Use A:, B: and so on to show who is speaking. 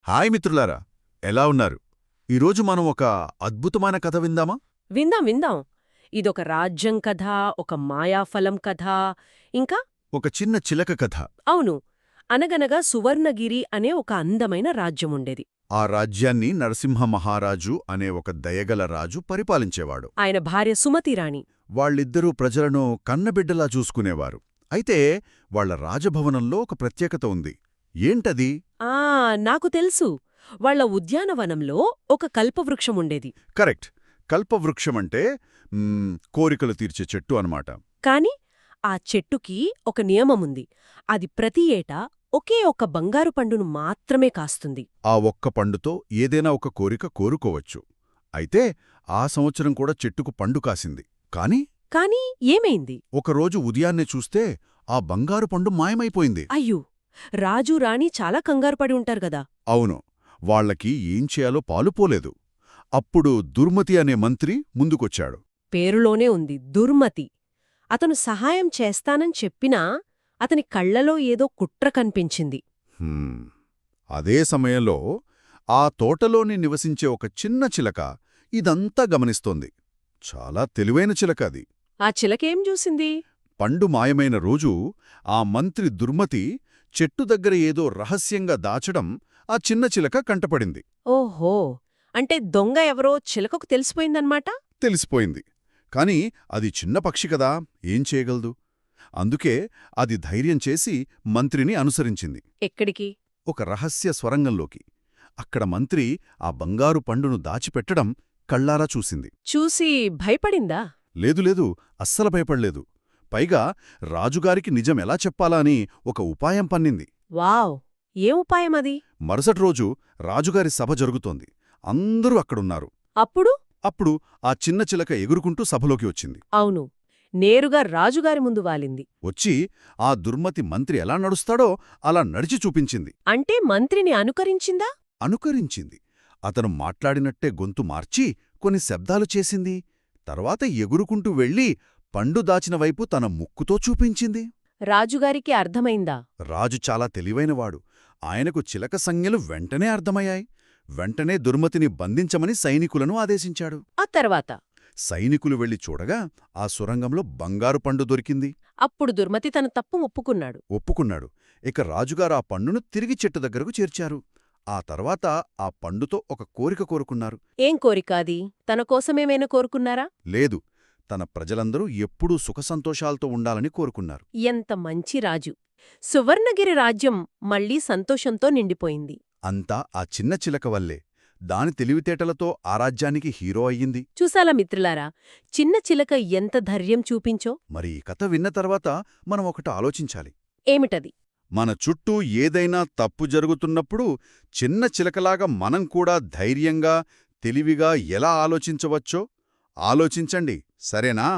A: Hi మిత్రులారా, ఎలా ఉన్నారు? ఈరోజు మనం ఒక అద్భుతమైన కథ విందామా?
B: విందాం విందాం. ఇదొక రాజ్యం కథ, ఒక మాయాఫలం కథ, ఇంకా
A: ఒక చిన్న చిలక కథ.
B: అవును, అనగనగా సువర్ణగిరి అనే ఒక అందమైన రాజ్యముండేది.
A: ఆ రాజ్యాన్ని నరసింహ మహారాజు అనే ఒక దయగల రాజు పరిపాలించేవాడు.
B: ఆయన భార్య సుమతిరాణి.
A: వాళ్ళిద్దరూ ప్రజలను కన్నబిడ్డలా చూసుకునేవారు. అయితే వాళ్ళ రాజభవనంలో ఒక ప్రత్యేకత ఉంది. ఏంటది?
B: ఆ నాకు తెలుసు. వాళ్ళ ఉద్యానవనంలో ఒక కల్పవృక్షముండేది.
A: కరెక్ట్. కల్పవృక్షమంటే కోరికలు తీర్చే చెట్టు అన్నమాట.
B: కాని ఆ చెట్టుకి ఒక నియమముంది. అది ప్రతి ఏటా ఒకే ఒక్క బంగారు పండును మాత్రమే కాస్తుంది.
A: ఆ ఒక్క పండుతో ఏదైనా ఒక కోరిక కోరుకోవచ్చు. అయితే ఆ సంవత్సరం కూడా చెట్టుకు పండు కాసింది.
B: కాని ఏమైంది?
A: ఒకరోజు ఉదయాన్నే చూస్తే ఆ బంగారు పండు మాయమైపోయింది.
B: అయ్యో, రాజు రాణి చాలా కంగారుపడి ఉంటారు గదా.
A: అవును, వాళ్లకి ఏం చేయాలో పాలుపోలేదు. అప్పుడు దుర్మతి అనే మంత్రి ముందుకొచ్చాడు.
B: పేరులోనే ఉంది దుర్మతి. అతను సహాయం చేస్తానని చెప్పినా అతని కళ్లలో ఏదో కుట్ర కనిపించింది.
A: హ్మ్, అదే సమయంలో ఆ తోటలోని నివసించే ఒక చిన్న చిలక ఇదంతా గమనిస్తోంది. చాలా తెలివైన చిలక అది.
B: ఆ చిలకేం చూసింది?
A: పండు మాయమైన రోజు ఆ మంత్రి దుర్మతి చెట్టు దగ్గర ఏదో రహస్యంగా దాచడం ఆ చిన్న చిలక కంటపడింది.
B: ఓహో, అంటే దొంగ ఎవరో చిలకకు తెలిసిపోయిందన్నమాట.
A: తెలిసిపోయింది. కాని అది చిన్న పక్షి కదా, ఏం చేయగలదు? అందుకే అది ధైర్యం చేసి మంత్రిని అనుసరించింది.
B: ఎక్కడికి?
A: ఒక రహస్య స్వరంగంలోకి. అక్కడ మంత్రి ఆ బంగారు పండును దాచిపెట్టడం కళ్ళారా చూసింది.
B: చూసి భయపడిందా?
A: లేదు, అస్సలు భయపడలేదు. పైగా రాజుగారికి నిజం ఎలా చెప్పాలా అని ఒక ఉపాయం పన్నింది.
B: వావ్, ఏ ఉపాయమది?
A: మరుసటి రోజు రాజుగారి సభ జరుగుతోంది. అందరూ అక్కడున్నారు.
B: అప్పుడు
A: ఆ చిన్న చిలక ఎగురుకుంటూ సభలోకి వచ్చింది.
B: అవును, నేరుగా రాజుగారి ముందు వాలింది.
A: వచ్చి ఆ దుర్మతి మంత్రి ఎలా నడుస్తాడో అలా నడిచి చూపించింది.
B: అంటే మంత్రిని అనుకరించిందా?
A: అనుకరించింది. అతను మాట్లాడినట్టే గొంతు మార్చి కొన్ని శబ్దాలు చేసింది. తర్వాత ఎగురుకుంటూ వెళ్ళి పండు దాచిన వైపు తన ముక్కుతో చూపించింది.
B: రాజుగారికి అర్థమైందా?
A: రాజు చాలా తెలివైనవాడు. ఆయనకు చిలక సంజ్ఞలు వెంటనే అర్థమయ్యాయి. వెంటనే దుర్మతిని బంధించమని సైనికులను ఆదేశించాడు.
B: ఆ తర్వాత
A: సైనికులు వెళ్లి చూడగా ఆ సొరంగంలో బంగారు పండు దొరికింది.
B: అప్పుడు దుర్మతి తన తప్పు
A: ఒప్పుకున్నాడు. ఇక రాజుగారు ఆ పండును తిరిగి చెట్టు దగ్గరకు చేర్చారు. ఆ తర్వాత ఆ పండుతో ఒక కోరిక కోరుకున్నారు.
B: ఏం కోరిక అది? తన కోసమేమైనా కోరుకున్నారా?
A: లేదు, తన ప్రజలందరూ ఎప్పుడూ సుఖసంతోషాలతో ఉండాలని కోరుకున్నారు.
B: ఎంత మంచి రాజు! సువర్ణగిరి రాజ్యం మళ్లీ సంతోషంతో నిండిపోయింది.
A: అంతా ఆ చిన్న చిలక వల్లే. దాని తెలివితేటలతో ఆ రాజ్యానికి హీరో అయ్యింది.
B: చూసాలా మిత్రులారా, చిన్న చిలక ఎంత ధైర్యం చూపించో!
A: మరి ఈ కథ విన్న తర్వాత మనం ఒకటి ఆలోచించాలి.
B: ఏమిటది?
A: మన చుట్టూ ఏదైనా తప్పు జరుగుతున్నప్పుడు చిన్న చిలకలాగా మనం కూడా ధైర్యంగా, తెలివిగా ఎలా ఆలోచించవచ్చో ఆలోచించండి, సరేనా?